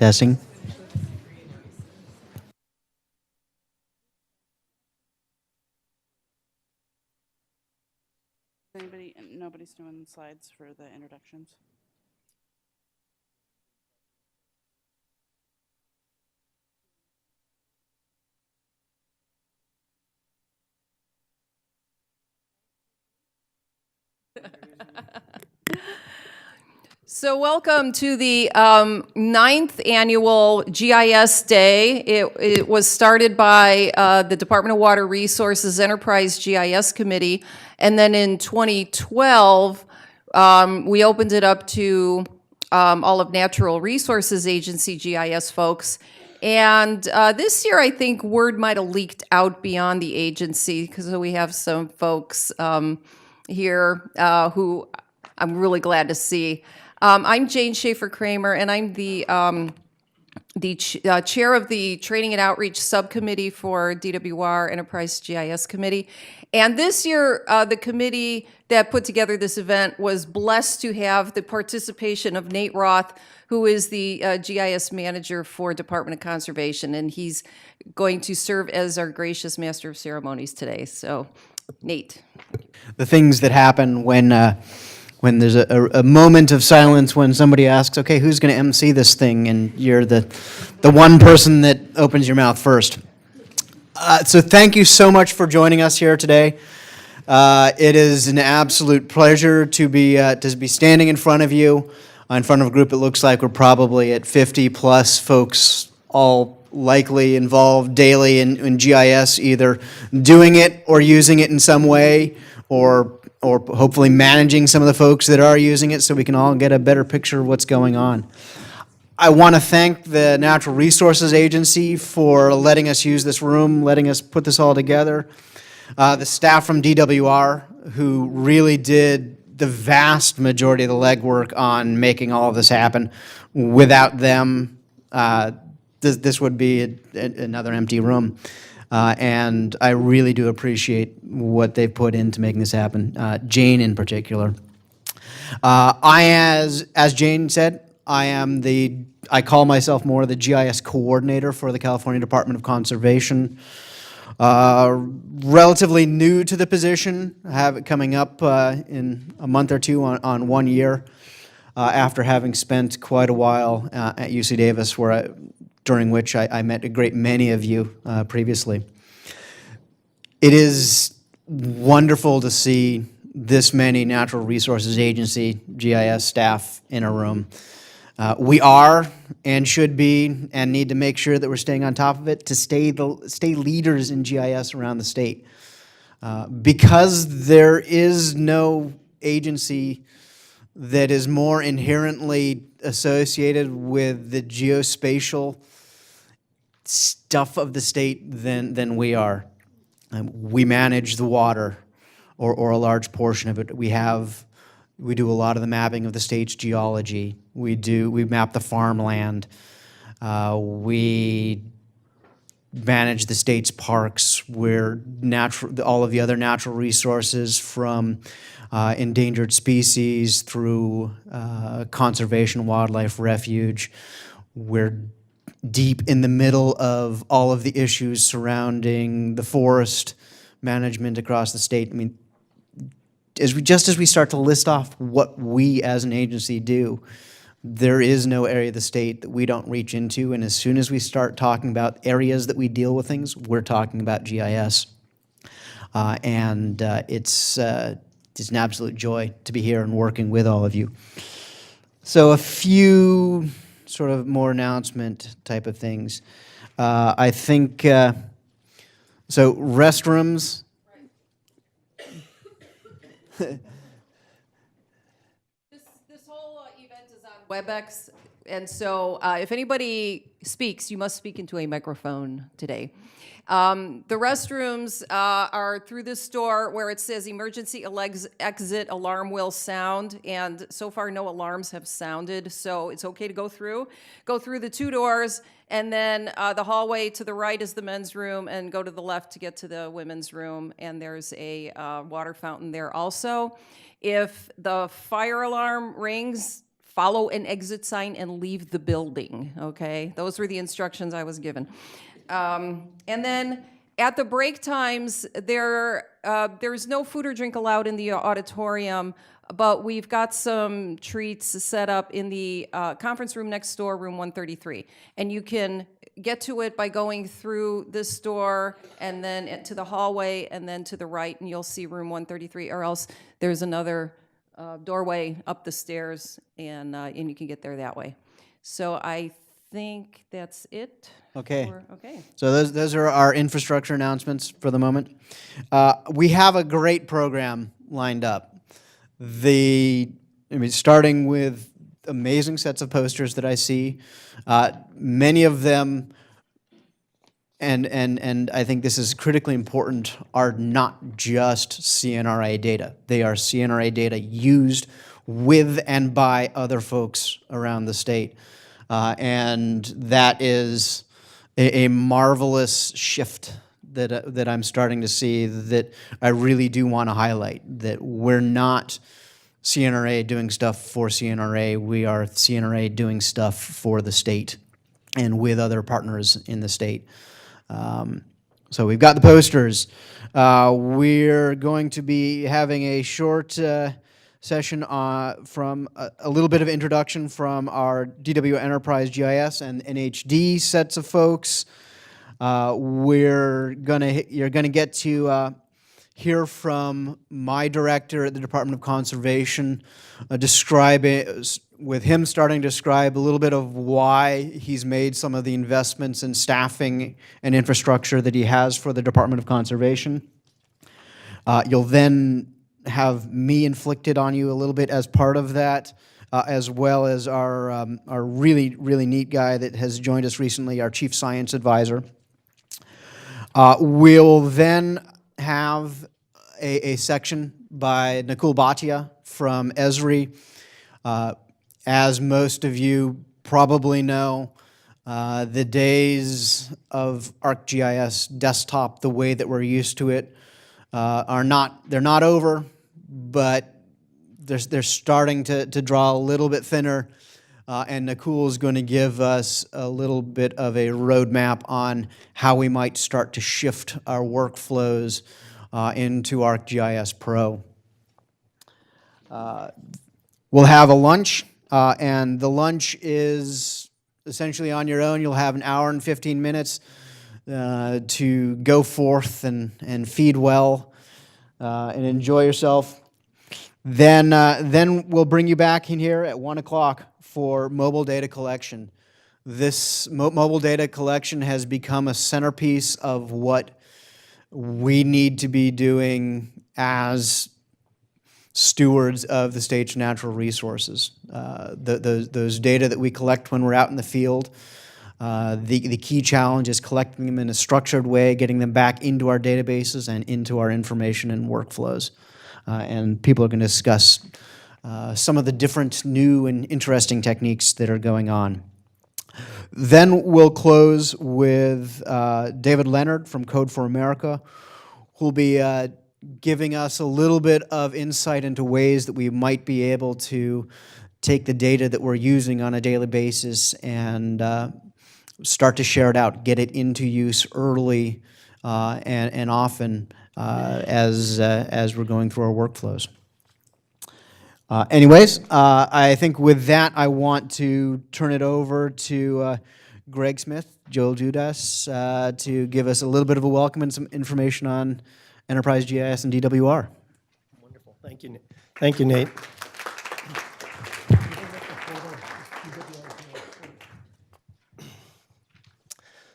Testing. Nobody's doing slides for the introductions. So welcome to the 9th annual GIS Day. It was started by the Department of Water Resources Enterprise GIS Committee, and then in 2012, we opened it up to all of Natural Resources Agency GIS folks. And this year, I think word might have leaked out beyond the agency, because we have some folks here who I'm really glad to see. I'm Jane Shafer Kramer, and I'm the chair of the Training and Outreach Subcommittee for DWR Enterprise GIS Committee. And this year, the committee that put together this event was blessed to have the participation of Nate Roth, who is the GIS manager for Department of Conservation, and he's going to serve as our gracious master of ceremonies today. So, Nate. The things that happen when there's a moment of silence when somebody asks, okay, who's going to MC this thing? And you're the one person that opens your mouth first. So thank you so much for joining us here today. It is an absolute pleasure to be standing in front of you, in front of a group that looks like we're probably at 50 plus folks, all likely involved daily in GIS, either doing it or using it in some way, or hopefully managing some of the folks that are using it so we can all get a better picture of what's going on. I want to thank the Natural Resources Agency for letting us use this room, letting us put this all together. The staff from DWR, who really did the vast majority of the legwork on making all of this happen. Without them, this would be another empty room. And I really do appreciate what they've put into making this happen, Jane in particular. As Jane said, I call myself more the GIS coordinator for the California Department of Conservation. Relatively new to the position, I have it coming up in a month or two on 1 year, after having spent quite a while at UC Davis, during which I met a great many of you previously. It is wonderful to see this many Natural Resources Agency GIS staff in a room. We are and should be and need to make sure that we're staying on top of it to stay leaders in GIS around the state. Because there is no agency that is more inherently associated with the geospatial stuff of the state than we are. We manage the water, or a large portion of it. We do a lot of the mapping of the state's geology. We map the farmland. We manage the state's parks, where all of the other natural resources, from endangered species through conservation wildlife refuge. We're deep in the middle of all of the issues surrounding the forest management across the state. I mean, as we start to list off what we as an agency do, there is no area of the state that we don't reach into, and as soon as we start talking about areas that we deal with things, we're talking about GIS. It's an absolute joy to be here and working with all of you. So a few sort of more announcement type of things. I think, so restrooms. This whole event is on WebEx, and so if anybody speaks, you must speak into a microphone today. The restrooms are through this door where it says emergency exit alarm will sound, and so far no alarms have sounded, so it's okay to go through. Go through the two doors, and then the hallway to the right is the men's room, and go to the left to get to the women's room, and there's a water fountain there also. If the fire alarm rings, follow an exit sign and leave the building, okay? Those were the instructions I was given. And then at the break times, there's no food or drink allowed in the auditorium, but we've got some treats set up in the conference room next door, room 133. And you can get to it by going through this door and then to the hallway and then to the right, and you'll see room 133, or else there's another doorway up the stairs, and you can get there that way. So I think that's it. Okay. Okay. So those are our infrastructure announcements for the moment. We have a great program lined up. Starting with amazing sets of posters that I see, many of them, and I think this is critically important, are not just CNRA data. They are CNRA data used with and by other folks around the state. And that is a marvelous shift that I'm starting to see, that I really do want to highlight, that we're not CNRA doing stuff for CNRA. We are CNRA doing stuff for the state and with other partners in the state. So we've got the posters. We're going to be having a short session from a little bit of introduction from our DW Enterprise GIS and NHD sets of folks. You're gonna get to hear from my director at the Department of Conservation, with him starting to describe a little bit of why he's made some of the investments in staffing and infrastructure that he has for the Department of Conservation. You'll then have me inflicted on you a little bit as part of that, as well as our really, really neat guy that has joined us recently, our Chief Science Advisor. We'll then have a section by Nakul Bhatia from Esri. As most of you probably know, the days of ArcGIS desktop, the way that we're used to it, they're not over, but they're starting to draw a little bit thinner. And Nakul is going to give us a little bit of a roadmap on how we might start to shift our workflows into ArcGIS Pro. We'll have a lunch, and the lunch is essentially on your own. You'll have an hour and 15 minutes to go forth and feed well and enjoy yourself. Then we'll bring you back in here at 1 o'clock for mobile data collection. This mobile data collection has become a centerpiece of what we need to be doing as stewards of the state's natural resources. Those data that we collect when we're out in the field, the key challenge is collecting them in a structured way, getting them back into our databases and into our information and workflows. And people are going to discuss some of the different new and interesting techniques that are going on. Then we'll close with David Leonard from Code for America, who'll be giving us a little bit of insight into ways that we might be able to take the data that we're using on a daily basis and start to share it out, get it into use early and often as we're going through our workflows. I think with that, I want to turn it over to Greg Smith, Joel Judas, to give us a little bit of a welcome and some information on Enterprise GIS and DWR. Wonderful. Thank you. Thank you, Nate.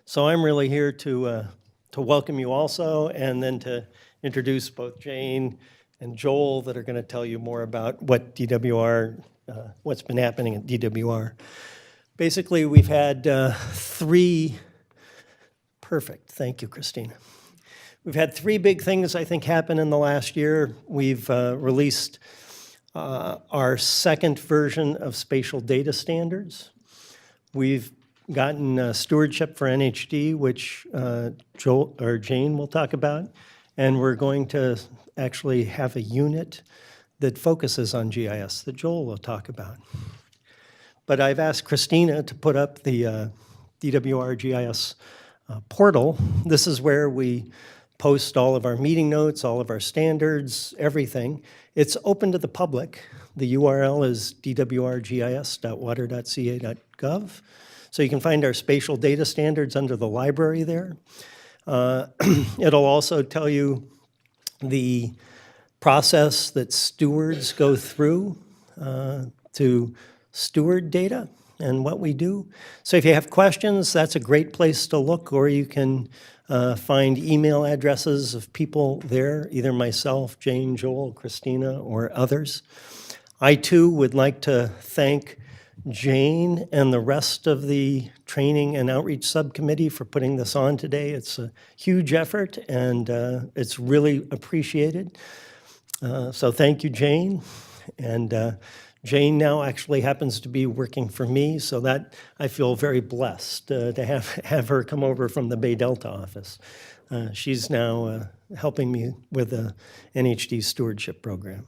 So I'm really here to welcome you also, and then to introduce both Jane and Joel that are going to tell you more about what DWR, what's been happening at DWR. Basically, we've had thank you, Christina. We've had three big things, I think, happen in the last year. We've released our second version of spatial data standards. We've gotten stewardship for NHD, which Jane will talk about, and we're going to actually have a unit that focuses on GIS that Joel will talk about. but I've asked Christina to put up the DWR GIS portal. This is where we post all of our meeting notes, all of our standards, everything. It's open to the public. The URL is dwrgis.water.ca.gov. So you can find our spatial data standards under the library there. It'll also tell you the process that stewards go through to steward data and what we do. So if you have questions, that's a great place to look, or you can find email addresses of people there, either myself, Jane, Joel, Christina, or others. I too would like to thank Jane and the rest of the Training and Outreach Subcommittee for putting this on today. It's a huge effort, and it's really appreciated. So thank you, Jane. And Jane now actually happens to be working for me, so that I feel very blessed to have her come over from the Bay Delta office. She's now helping me with the NHD stewardship program.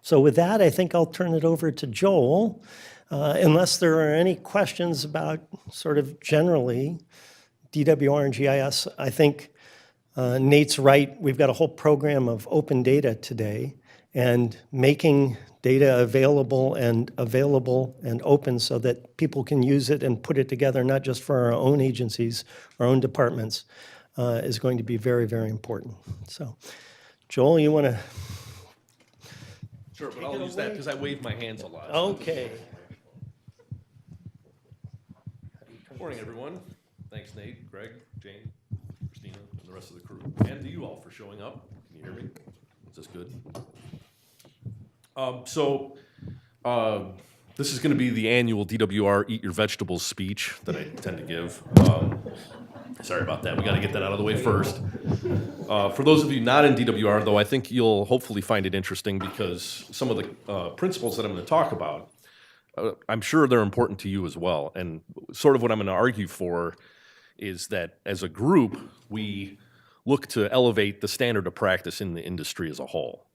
So with that, I think I'll turn it over to Joel, unless there are any questions about sort of generally DWR and GIS. I think Nate's right. We've got a whole program of open data today, and making data available and open so that people can use it and put it together, not just for our own agencies, our own departments, is going to be very, very important. So, Joel, you want to? Sure, but I'll use that because I wave my hands a lot. Okay. Good morning, everyone. Thanks, Nate, Greg, Jane, Christina, and the rest of the crew. And to you all for showing up. Can you hear me? Is this good? This is going to be the annual DWR Eat Your Vegetables speech that I tend to give. Sorry about that. We got to get that out of the way first. For those of you not in DWR, though, I think you'll hopefully find it interesting because some of the principles that I'm going to talk about, I'm sure they're important to you as well. And sort of what I'm going to argue for is that as a group, we look to elevate the standard of practice in the industry as a whole.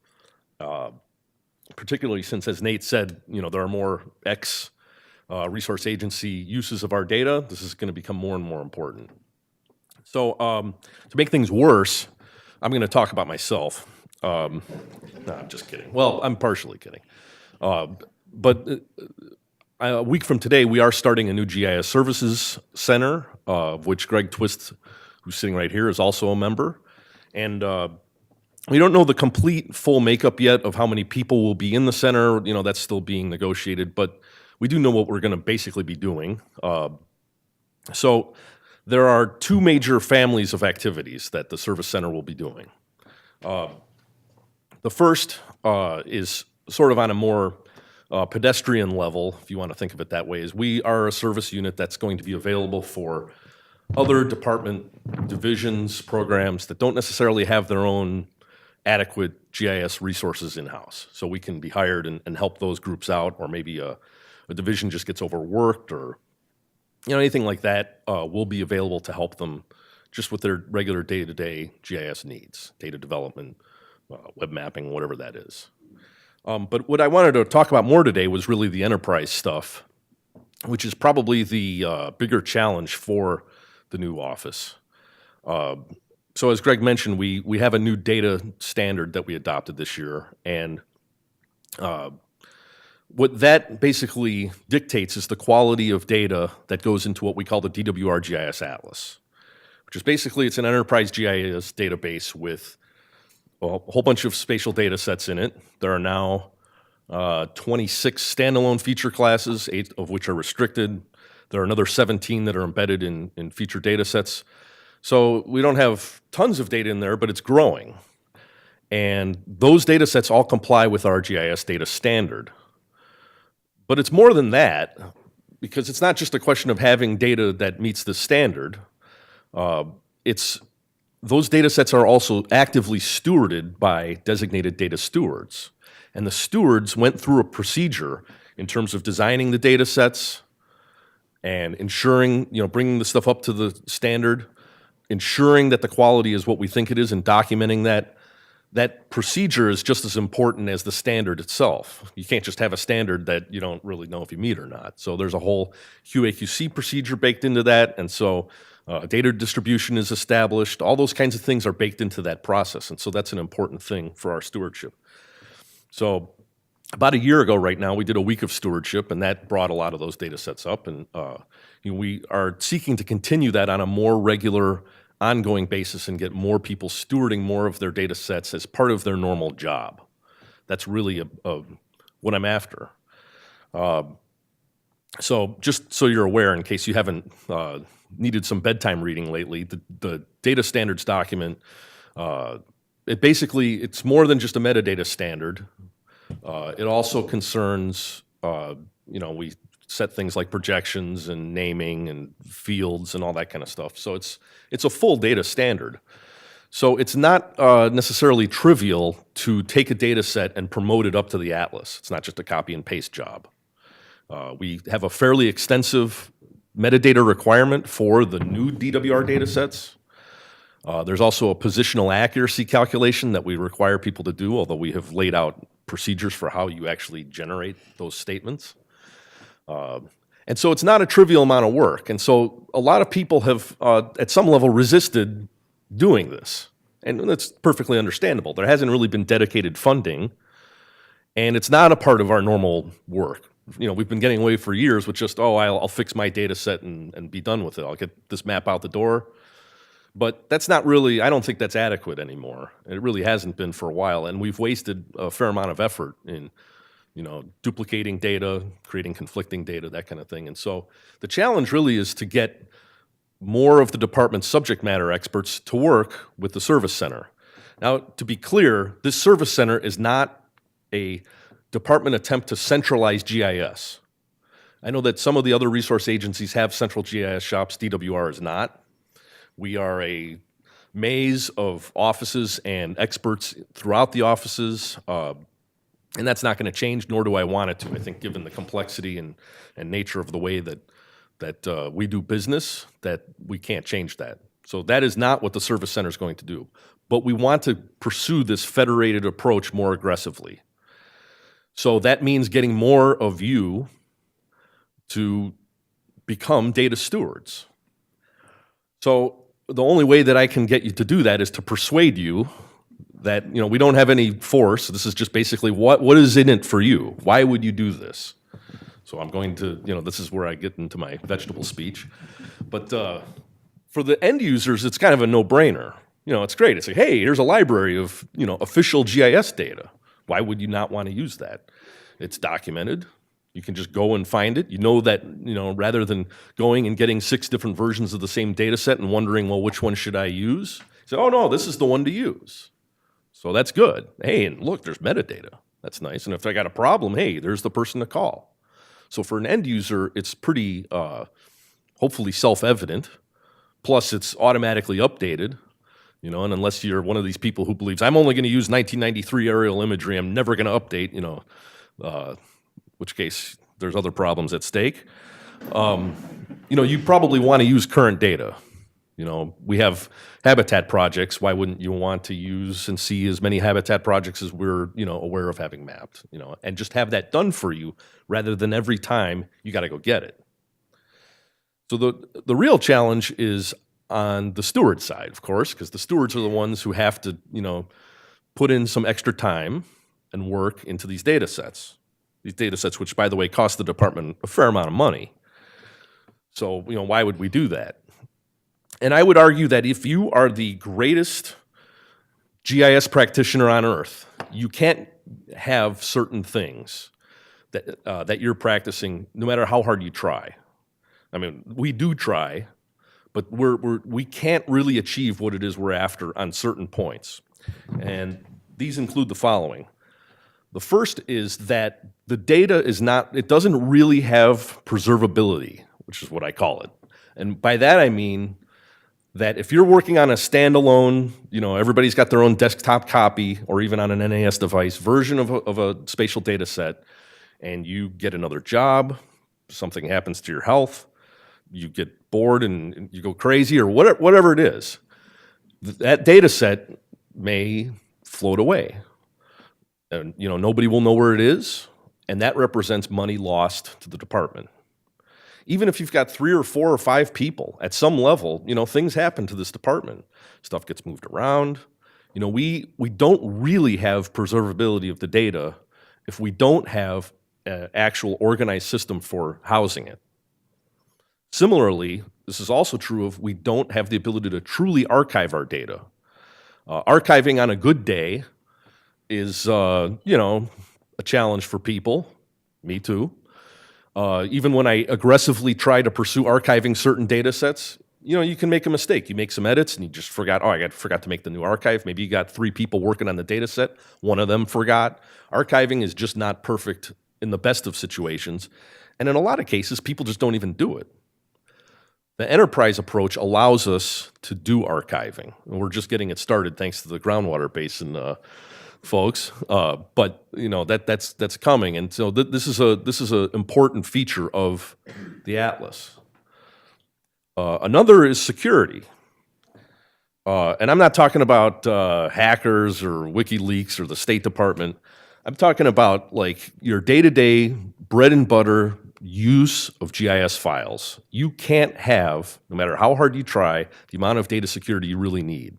Particularly since, as Nate said, there are more resource agency uses of our data. This is going to become more and more important. So to make things worse, I'm going to talk about myself. No, I'm just kidding. Well, I'm partially kidding. But a week from today, we are starting a new GIS Services Center, of which Greg Twist, who's sitting right here, is also a member. And we don't know the complete full makeup yet of how many people will be in the center. That's still being negotiated, but we do know what we're going to basically be doing. So there are two major families of activities that the service center will be doing. The first is sort of on a more pedestrian level, if you want to think of it that way, is we are a service unit that's going to be available for other department divisions, programs that don't necessarily have their own adequate GIS resources in-house. So we can be hired and help those groups out, or maybe a division just gets overworked, or anything like that will be available to help them just with their regular day-to-day GIS needs, data development, web mapping, whatever that is. But what I wanted to talk about more today was really the enterprise stuff, which is probably the bigger challenge for the new office. So as Greg mentioned, we have a new data standard that we adopted this year, and what that basically dictates is the quality of data that goes into what we call the DWR GIS Atlas, which is basically, it's an enterprise GIS database with a whole bunch of spatial data sets in it. There are now 26 standalone feature classes, 8 of which are restricted. There are another 17 that are embedded in feature data sets. So we don't have tons of data in there, but it's growing. And those data sets all comply with our GIS data standard. But it's more than that, because it's not just a question of having data that meets the standard. Those data sets are also actively stewarded by designated data stewards. And the stewards went through a procedure in terms of designing the data sets and ensuring, bringing the stuff up to the standard, ensuring that the quality is what we think it is, and documenting that. that procedure is just as important as the standard itself. You can't just have a standard that you don't really know if you meet or not. So there's a whole QA/QC procedure baked into that, and so data distribution is established. All those kinds of things are baked into that process, and so that's an important thing for our stewardship. So about a year ago right now, we did a week of stewardship, and that brought a lot of those data sets up, and we are seeking to continue that on a more regular, ongoing basis and get more people stewarding more of their data sets as part of their normal job. That's really what I'm after. So just so you're aware, in case you haven't needed some bedtime reading lately, the data standards document, it's more than just a metadata standard. It also concerns, we set things like projections and naming and fields and all that kind of stuff. So it's a full data standard. So it's not necessarily trivial to take a data set and promote it up to the atlas. It's not just a copy and paste job. We have a fairly extensive metadata requirement for the new DWR data sets. There's also a positional accuracy calculation that we require people to do, although we have laid out procedures for how you actually generate those statements. And so it's not a trivial amount of work. And so a lot of people have, at some level, resisted doing this. And that's perfectly understandable. There hasn't really been dedicated funding, and it's not a part of our normal work. We've been getting away for years with just, I'll fix my data set and be done with it. I'll get this map out the door. But that's not really, I don't think that's adequate anymore. It really hasn't been for a while, and we've wasted a fair amount of effort in duplicating data, creating conflicting data, that kind of thing. And so the challenge really is to get more of the department's subject matter experts to work with the service center. Now, to be clear, this service center is not a department attempt to centralize GIS. I know that some of the other resource agencies have central GIS shops. DWR is not. We are a maze of offices and experts throughout the offices, and that's not going to change, nor do I want it to. I think given the complexity and nature of the way that we do business, that we can't change that. So that is not what the service center is going to do. But we want to pursue this federated approach more aggressively. So that means getting more of you to become data stewards. So the only way that I can get you to do that is to persuade you that we don't have any force. This is just basically what is in it for you. Why would you do this? So I'm going to, this is where I get into my vegetable speech. But for the end users, it's kind of a no-brainer. It's great. It's like, hey, here's a library of official GIS data. Why would you not want to use that? It's documented. You can just go and find it. That, rather than going and getting 6 different versions of the same data set and wondering, well, which one should I use? Say, oh, no, this is the one to use. So that's good. Hey, and look, there's metadata. That's nice. And if I got a problem, hey, there's the person to call. So for an end user, it's pretty, hopefully self-evident. Plus, it's automatically updated. And unless you're one of these people who believes, I'm only going to use 1993 aerial imagery, I'm never going to update, which case there's other problems at stake. You probably want to use current data. We have habitat projects. Why wouldn't you want to use and see as many habitat projects as we're, aware of having mapped, and just have that done for you rather than every time you got to go get it. So the real challenge is on the steward side, of course, because the stewards are the ones who have to, put in some extra time and work into these data sets. These data sets, which, by the way, cost the department a fair amount of money. So, why would we do that? And I would argue that if you are the greatest GIS practitioner on earth, you can't have certain things that you're practicing, no matter how hard you try. I mean, we do try, but we can't really achieve what it is we're after on certain points. And these include the following. The first is that the data it doesn't really have preservability, which is what I call it. And by that I mean that if you're working on a standalone, everybody's got their own desktop copy or even on an NAS device version of a spatial data set, and you get another job, something happens to your health, you get bored and you go crazy or whatever it is, that data set may float away. And, nobody will know where it is, and that represents money lost to the department. Even if you've got 3 or 4 or 5 people, at some level, things happen to this department. Stuff gets moved around. We don't really have preservability of the data if we don't have an actual organized system for housing it. Similarly, this is also true if we don't have the ability to truly archive our data. Archiving on a good day is, a challenge for people, me too. Even when I aggressively try to pursue archiving certain data sets, you can make a mistake. You make some edits and you just forgot, I forgot to make the new archive. Maybe you got 3 people working on the data set. One of them forgot. Archiving is just not perfect in the best of situations. And in a lot of cases, people just don't even do it. The enterprise approach allows us to do archiving. And we're just getting it started thanks to the groundwater basin folks. But that's coming. And so this is an important feature of the Atlas. Another is security. And I'm not talking about hackers or WikiLeaks or the State Department. I'm talking about like your day-to-day bread and butter use of GIS files. You can't have, no matter how hard you try, the amount of data security you really need.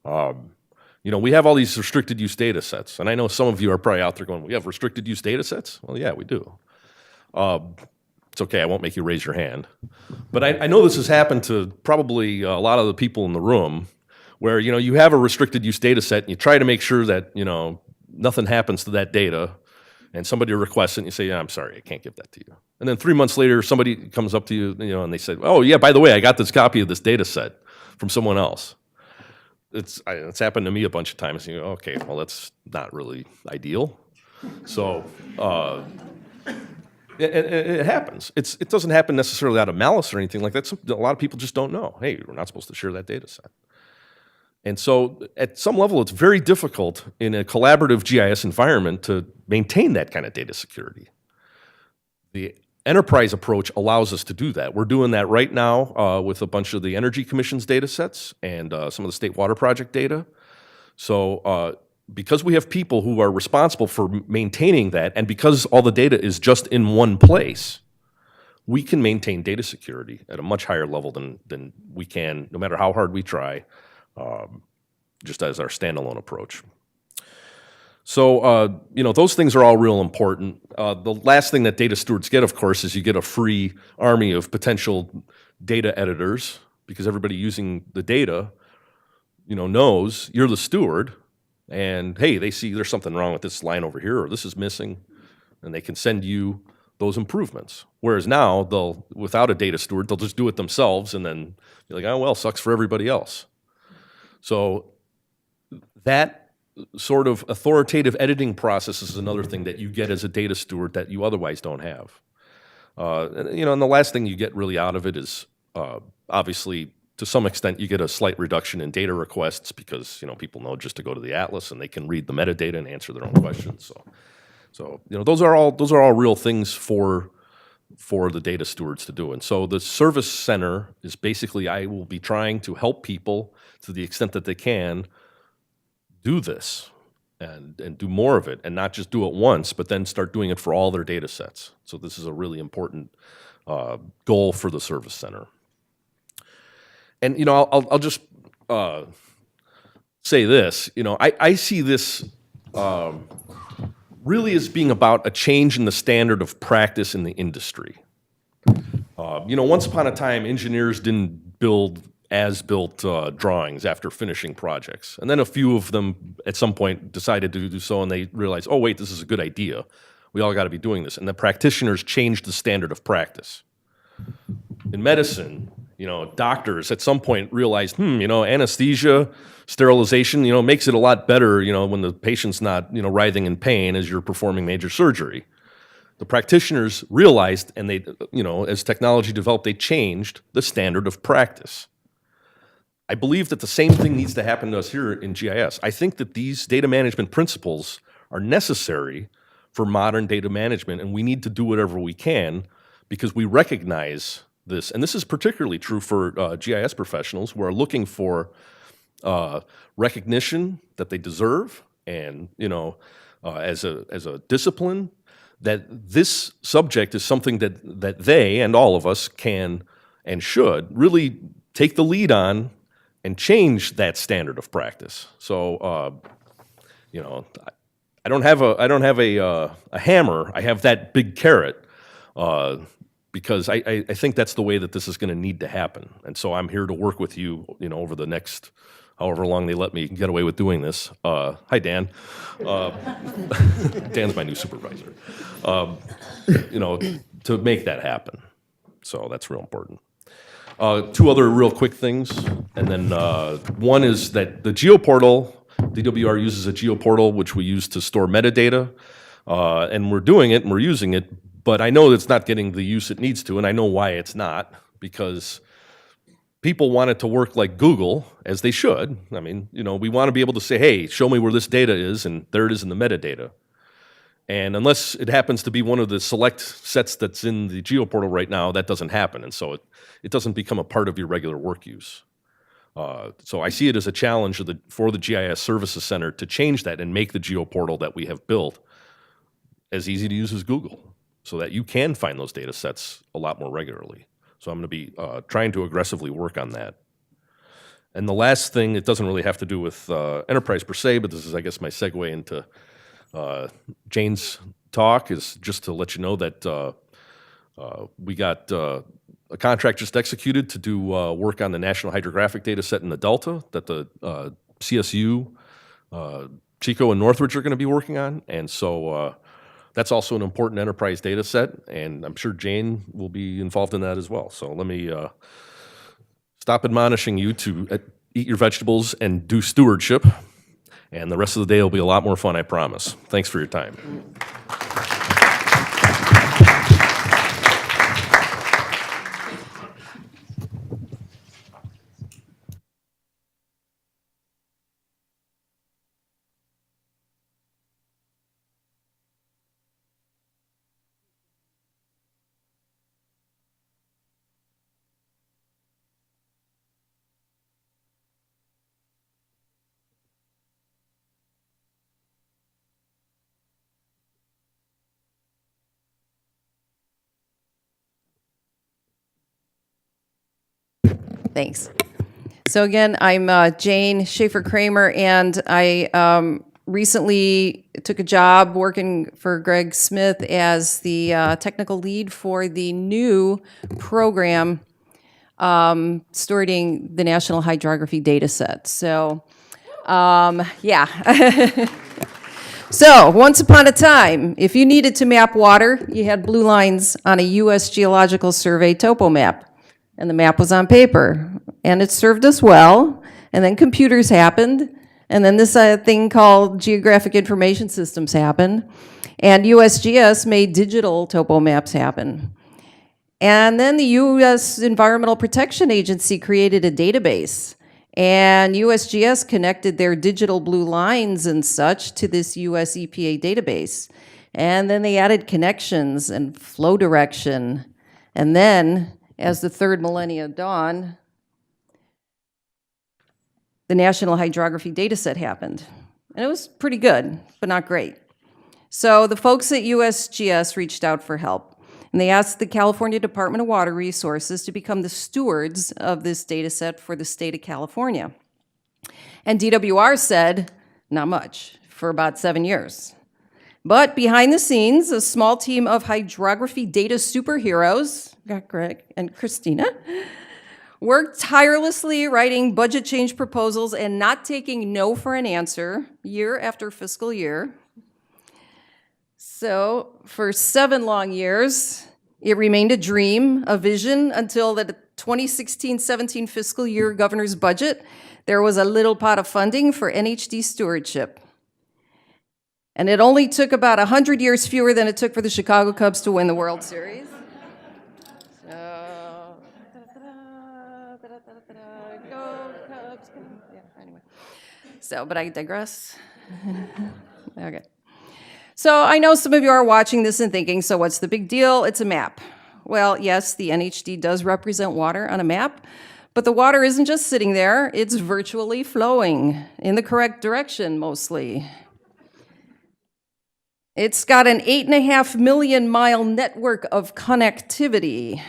We have all these restricted use data sets, and I know some of you are probably out there going, we have restricted use data sets? Well, yeah, we do. It's okay, I won't make you raise your hand. But I know this has happened to probably a lot of the people in the room where, you have a restricted use data set and you try to make sure that, nothing happens to that data, and somebody requests it and you say, yeah, I'm sorry, I can't give that to you. And then 3 months later, somebody comes up to you, and they say, oh yeah, by the way, I got this copy of this data set from someone else. It's happened to me a bunch of times. And you go, okay, well, that's not really ideal. So it happens. It doesn't happen necessarily out of malice or anything like that. A lot of people just don't know. Hey, we're not supposed to share that data set. And so at some level, it's very difficult in a collaborative GIS environment to maintain that kind of data security. The enterprise approach allows us to do that. We're doing that right now with a bunch of the Energy Commission's data sets and some of the State Water Project data. So because we have people who are responsible for maintaining that, and because all the data is just in one place, we can maintain data security at a much higher level than we can, no matter how hard we try, just as our standalone approach. So, those things are all real important. The last thing that data stewards get, of course, is you get a free army of potential data editors, because everybody using the data, knows you're the steward, and hey, they see there's something wrong with this line over here, or this is missing, and they can send you those improvements. Whereas now, without a data steward, they'll just do it themselves, and then be like, oh, well, sucks for everybody else. So that sort of authoritative editing process is another thing that you get as a data steward that you otherwise don't have. And the last thing you get really out of it is obviously, to some extent, you get a slight reduction in data requests because people know just to go to the Atlas and they can read the metadata and answer their own questions. So those are all real things for the data stewards to do. And so the service center is basically, I will be trying to help people to the extent that they can do this and do more of it, and not just do it once, but then start doing it for all their data sets. So this is a really important goal for the service center. And I'll just say this. I see this really as being about a change in the standard of practice in the industry. Once upon a time, engineers didn't build as-built drawings after finishing projects. And then a few of them at some point decided to do so, and they realized, oh, wait, this is a good idea. We all got to be doing this. And the practitioners changed the standard of practice. In medicine, doctors at some point realized, anesthesia, sterilization, makes it a lot better, when the patient's not, writhing in pain as you're performing major surgery. The practitioners realized, and they, as technology developed, they changed the standard of practice. I believe that the same thing needs to happen to us here in GIS. I think that these data management principles are necessary for modern data management, and we need to do whatever we can because we recognize this. And this is particularly true for GIS professionals who are looking for recognition that they deserve, and as a discipline, that this subject is something that they and all of us can and should really take the lead on and change that standard of practice. So, I don't have a hammer. I have that big carrot, because I think that's the way that this is going to need to happen. And so I'm here to work with you, over the next however long they let me get away with doing this. Hi, Dan. Dan's my new supervisor. To make that happen. So that's real important. Two other real quick things, and then one is that the Geo Portal, DWR uses a Geo Portal, which we use to store metadata, and we're doing it and we're using it, but I know it's not getting the use it needs to, and I know why it's not, because people want it to work like Google, as they should. I mean, we want to be able to say, hey, show me where this data is, and there it is in the metadata. And unless it happens to be one of the select sets that's in the Geo Portal right now, that doesn't happen, and so it doesn't become a part of your regular work use. So I see it as a challenge for the GIS Services Center to change that and make the Geo Portal that we have built as easy to use as Google, so that you can find those data sets a lot more regularly. So I'm going to be trying to aggressively work on that. And the last thing, it doesn't really have to do with enterprise per se, but this is, I guess, my segue into Jane's talk, is just to let you know that we got a contract just executed to do work on the National Hydrographic Data Set in the Delta that the CSU, Chico, and Northridge are going to be working on. And so that's also an important enterprise data set, and I'm sure Jane will be involved in that as well. So let me stop admonishing you to eat your vegetables and do stewardship, and the rest of the day will be a lot more fun, I promise. Thanks for your time. Thanks. So again, I'm Jane Shafer Kramer, and I recently took a job working for Greg Smith as the technical lead for the new program stewarding the National Hydrography Data Set. So, yeah. So, once upon a time, if you needed to map water, you had blue lines on a U.S. Geological Survey topo map. And the map was on paper, and it served us well. And then computers happened, and then this thing called Geographic Information Systems happened, and USGS made digital topo maps happen. And then the U.S. Environmental Protection Agency created a database, and USGS connected their digital blue lines and such to this U.S. EPA database. And then they added connections and flow direction, and then as the third millennia dawned, the National Hydrography Dataset happened. And it was pretty good, but not great. So the folks at USGS reached out for help, and they asked the California Department of Water Resources to become the stewards of this dataset for the state of California. And DWR said, not much, for about 7 years. But behind the scenes, a small team of hydrography data superheroes, got Greg and Christina, worked tirelessly writing budget change proposals and not taking no for an answer year after fiscal year. So for 7 long years, it remained a dream, a vision, until the 2016-17 fiscal year governor's budget, there was a little pot of funding for NHD stewardship. And it only took about 100 years fewer than it took for the Chicago Cubs to win the World Series. So, go Cubs, go. Yeah, anyway. So, but I digress. Okay. So I know some of you are watching this and thinking, so what's the big deal? It's a map. Well, yes, the NHD does represent water on a map, But the water isn't just sitting there, it's virtually flowing in the correct direction mostly. It's got an 8.5 million mile network of connectivity.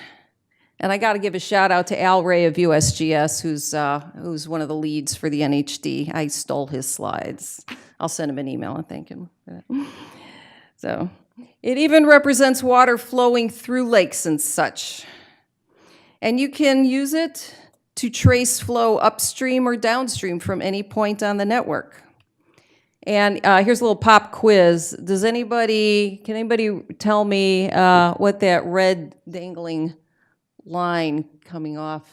And I got to give a shout out to Al Ray of USGS, who's one of the leads for the NHD. I stole his slides. I'll send him an email and thank him for that. So, it even represents water flowing through lakes and such. And you can use it to trace flow upstream or downstream from any point on the network. And here's a little pop quiz. Can anybody tell me what that red dangling line coming off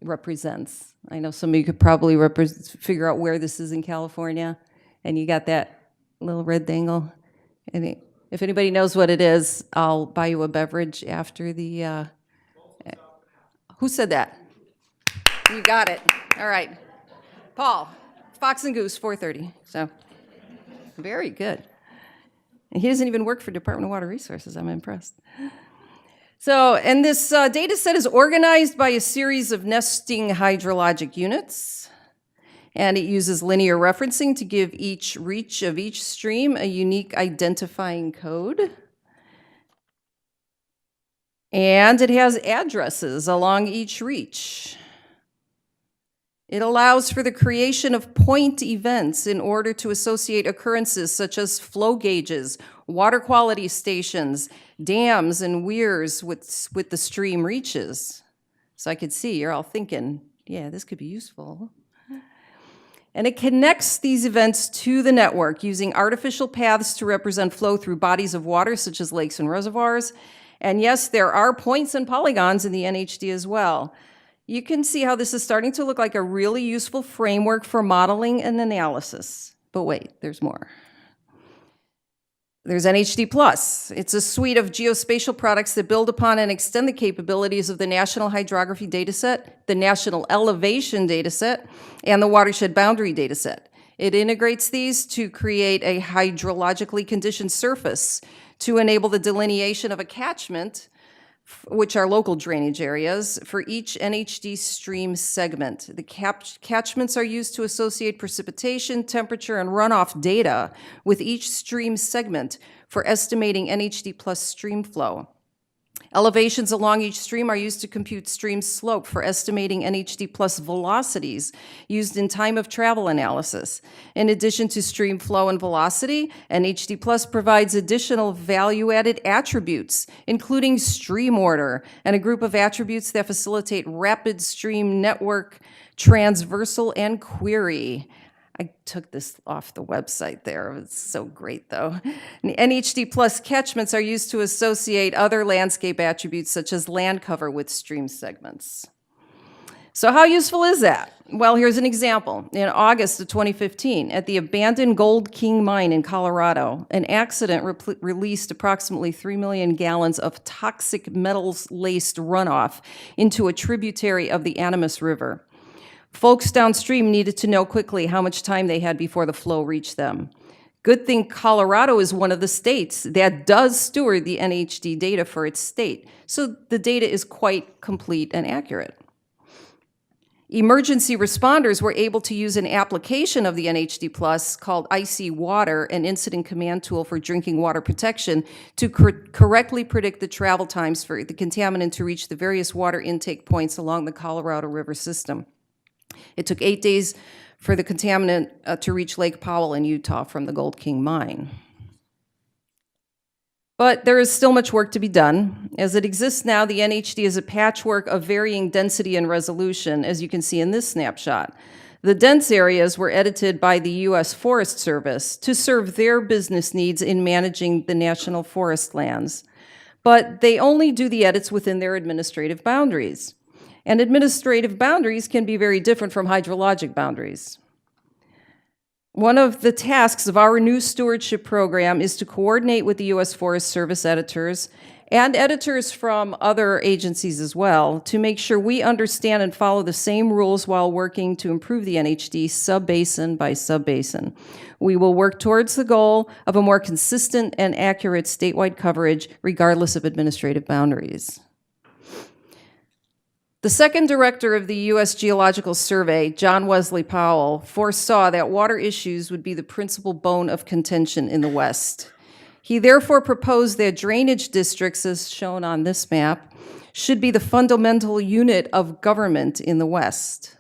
represents? I know some of you could probably figure out where this is in California, and you got that little red dangle. And if anybody knows what it is, I'll buy you a beverage after the... Who said that? You got it. All right. Paul, Fox and Goose, 4:30. So, very good. And he doesn't even work for Department of Water Resources. I'm impressed. So, and this data set is organized by a series of nesting hydrologic units. And it uses linear referencing to give each reach of each stream a unique identifying code. And it has addresses along each reach. It allows for the creation of point events in order to associate occurrences such as flow gauges, water quality stations, dams, and weirs with the stream reaches. So I could see you're all thinking, yeah, this could be useful. And it connects these events to the network using artificial paths to represent flow through bodies of water such as lakes and reservoirs. And yes, there are points and polygons in the NHD as well. You can see how this is starting to look like a really useful framework for modeling and analysis. But wait, there's more. There's NHD Plus. It's a suite of geospatial products that build upon and extend the capabilities of the National Hydrography Dataset, the National Elevation Dataset, and the Watershed Boundary Dataset. It integrates these to create a hydrologically conditioned surface to enable the delineation of a catchment, which are local drainage areas, for each NHD stream segment. The catchments are used to associate precipitation, temperature, and runoff data with each stream segment for estimating NHD plus stream flow. Elevations along each stream are used to compute stream slope for estimating NHD plus velocities used in time of travel analysis. In addition to stream flow and velocity, NHD plus provides additional value-added attributes, including stream order and a group of attributes that facilitate rapid stream network transversal and query. I took this off the website there. It's so great, though. NHD plus catchments are used to associate other landscape attributes, such as land cover, with stream segments. So how useful is that? Well, here's an example. In August of 2015, at the abandoned Gold King mine in Colorado, an accident released approximately 3 million gallons of toxic metals-laced runoff into a tributary of the Animas River. Folks downstream needed to know quickly how much time they had before the flow reached them. Good thing Colorado is one of the states that does steward the NHD data for its state, so the data is quite complete and accurate. Emergency responders were able to use an application of the NHD Plus called Icy Water, an incident command tool for drinking water protection, to correctly predict the travel times for the contaminant to reach the various water intake points along the Colorado River system. It took 8 days for the contaminant to reach Lake Powell in Utah from the Gold King mine. But there is still much work to be done. As it exists now, the NHD is a patchwork of varying density and resolution, as you can see in this snapshot. The dense areas were edited by the U.S. Forest Service to serve their business needs in managing the national forest lands. But they only do the edits within their administrative boundaries. And administrative boundaries can be very different from hydrologic boundaries. One of the tasks of our new stewardship program is to coordinate with the U.S. Forest Service editors and editors from other agencies as well to make sure we understand and follow the same rules while working to improve the NHD sub-basin by sub-basin. We will work towards the goal of a more consistent and accurate statewide coverage regardless of administrative boundaries. The second director of the U.S. Geological Survey, John Wesley Powell, foresaw that water issues would be the principal bone of contention in the West. He therefore proposed that drainage districts, as shown on this map, should be the fundamental unit of government in the West.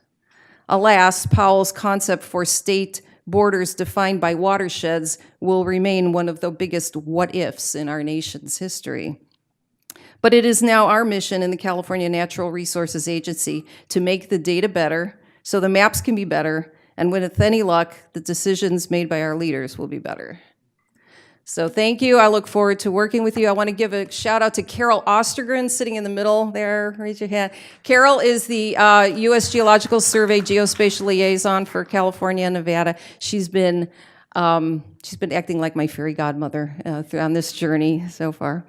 Alas, Powell's concept for state borders defined by watersheds will remain one of the biggest what-ifs in our nation's history. But it is now our mission in the California Natural Resources Agency to make the data better so the maps can be better, and with any luck, the decisions made by our leaders will be better. So thank you. I look forward to working with you. I want to give a shout out to Carol Ostergren sitting in the middle there. Raise your hand. Carol is the U.S. Geological Survey Geospatial Liaison for California and Nevada. She's been acting like my fairy godmother on this journey so far.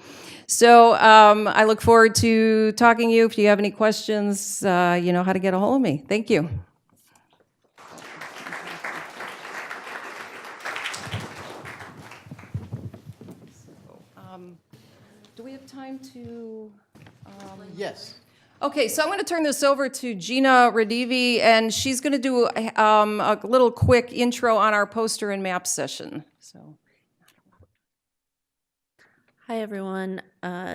So I look forward to talking to you. If you have any questions, you know how to get a hold of me. Thank you. Do we have time to? Yes. Okay, so I'm going to turn this over to Gina Radivi, and she's going to do a little quick intro on our poster and map session. So. Hi, everyone.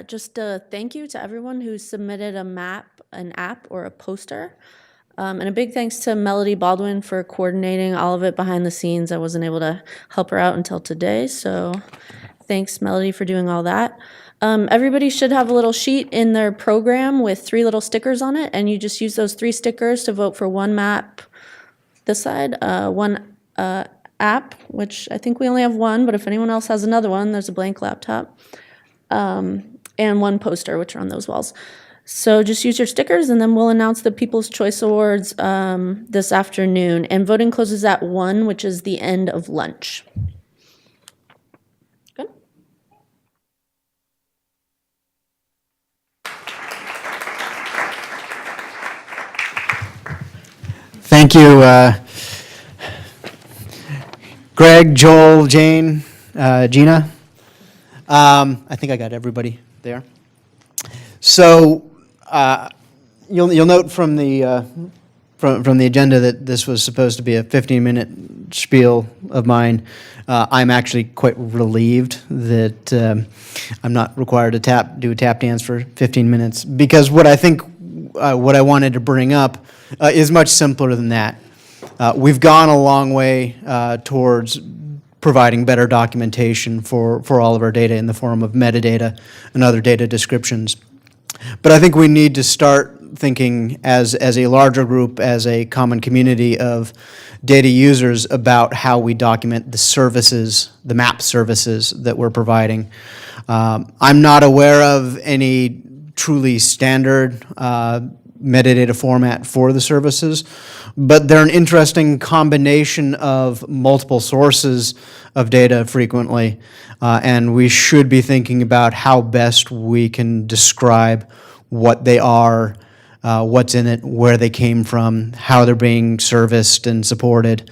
Just a thank you to everyone who submitted a map, an app, or a poster. And a big thanks to Melody Baldwin for coordinating all of it behind the scenes. I wasn't able to help her out until today, so thanks, Melody, for doing all that. Everybody should have a little sheet in their program with 3 little stickers on it, and you just use those 3 stickers to vote for one map this side, one app, which I think we only have one, but if anyone else has another one, there's a blank laptop, and one poster, which are on those walls. So just use your stickers, and then we'll announce the People's Choice Awards this afternoon. And voting closes at 1, which is the end of lunch. Good. Thank you, Greg, Joel, Jane, Gina. I think I got everybody there. So you'll note from the agenda that this was supposed to be a 15-minute spiel of mine. I'm actually quite relieved that I'm not required to do a tap dance for 15 minutes, because what I wanted to bring up is much simpler than that. We've gone a long way towards providing better documentation for all of our data in the form of metadata and other data descriptions. But I think we need to start thinking as a larger group, as a common community of data users, about how we document the services, the map services that we're providing. I'm not aware of any truly standard metadata format for the services, but they're an interesting combination of multiple sources of data frequently, and we should be thinking about how best we can describe what they are, what's in it, where they came from, how they're being serviced and supported.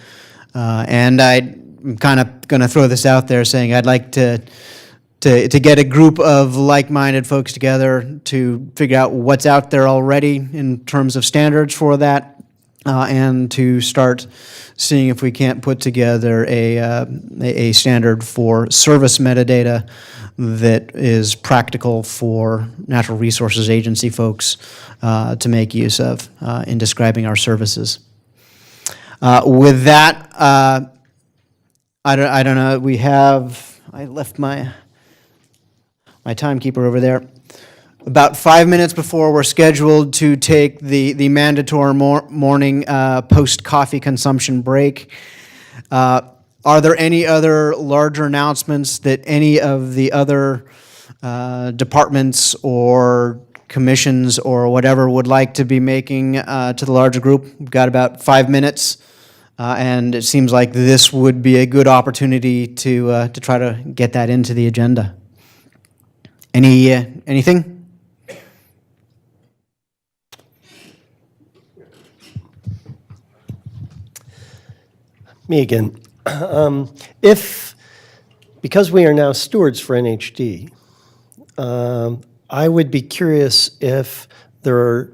And I'm kind of going to throw this out there, saying I'd like to get a group of like-minded folks together to figure out what's out there already in terms of standards for that, and to start seeing if we can't put together a standard for service metadata that is practical for Natural Resources Agency folks to make use of in describing our services. With that, I don't know, I left my timekeeper over there. About 5 minutes before we're scheduled to take the mandatory morning post-coffee consumption break. Are there any other larger announcements that any of the other departments or commissions or whatever would like to be making to the larger group? We've got about 5 minutes, and it seems like this would be a good opportunity to try to get that into the agenda. Anything? Me again. Because we are now stewards for NHD, I would be curious if there are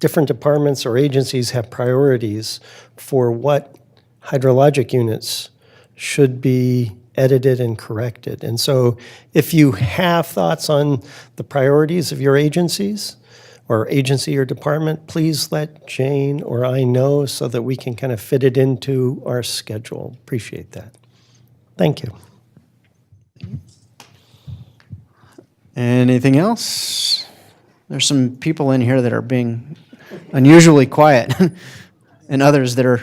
different departments or agencies have priorities for what hydrologic units should be edited and corrected. And so if you have thoughts on the priorities of your agencies or agency or department, please let Jane or I know so that we can kind of fit it into our schedule. Appreciate that. Thank you. Anything else? There's some people in here that are being unusually quiet, and others that are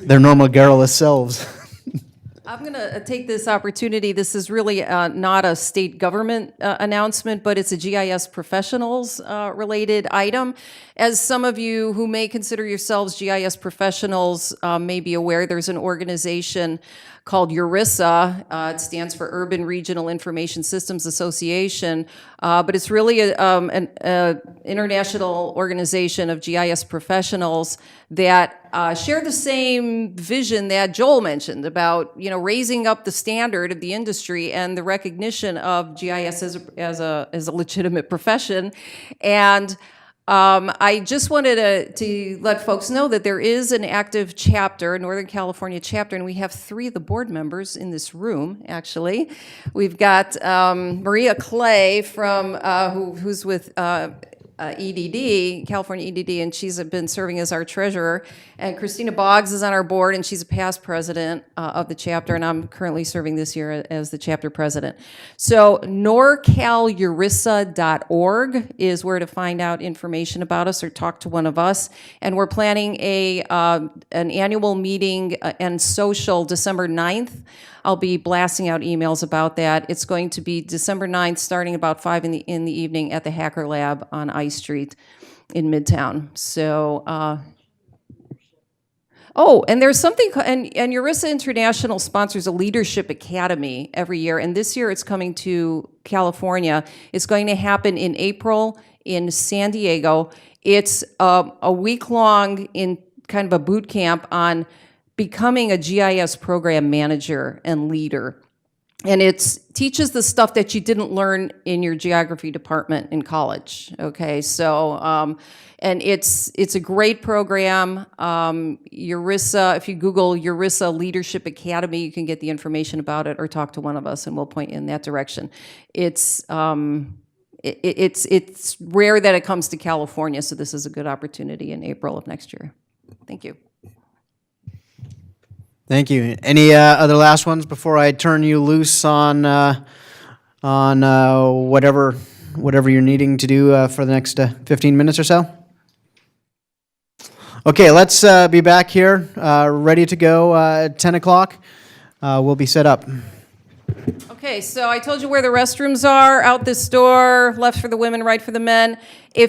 their normal garrulous selves. I'm going to take this opportunity. This is really not a state government announcement, but it's a GIS Professionals related item. As some of you who may consider yourselves GIS professionals may be aware, there's an organization called URISA. It stands for Urban Regional Information Systems Association, but it's really an international organization of GIS professionals that share the same vision that Joel mentioned about, raising up the standard of the industry and the recognition of GIS as a legitimate profession. And I just wanted to let folks know that there is an active chapter, a Northern California chapter, and we have 3 of the board members in this room, actually. We've got Maria Clay from who's with EDD, California EDD, and she's been serving as our treasurer. And Christina Boggs is on our board, and she's a past president of the chapter, and I'm currently serving this year as the chapter president. So norcalurisa.org is where to find out information about us or talk to one of us. And we're planning an annual meeting and social December 9th. I'll be blasting out emails about that. It's going to be December 9th, starting about 5 in the evening at the Hacker Lab on I Street in Midtown. So, and there's something, and URISA International sponsors a leadership academy every year, and this year it's coming to California. It's going to happen in April in San Diego. It's a week-long in kind of a boot camp on becoming a GIS program manager and leader. And it teaches the stuff that you didn't learn in your geography department in college, okay? So, and it's a great program. URISA, if you Google URISA Leadership Academy, you can get the information about it or talk to one of us and we'll point you in that direction. It's rare that it comes to California, so this is a good opportunity in April of next year. Thank you. Thank you. Any other last ones before I turn you loose on whatever you're needing to do for the next 15 minutes or so? Okay, let's be back here, ready to go at 10 o'clock. We'll be set up. Okay, so I told you where the restrooms are, out this door, left for the women, right for the men. If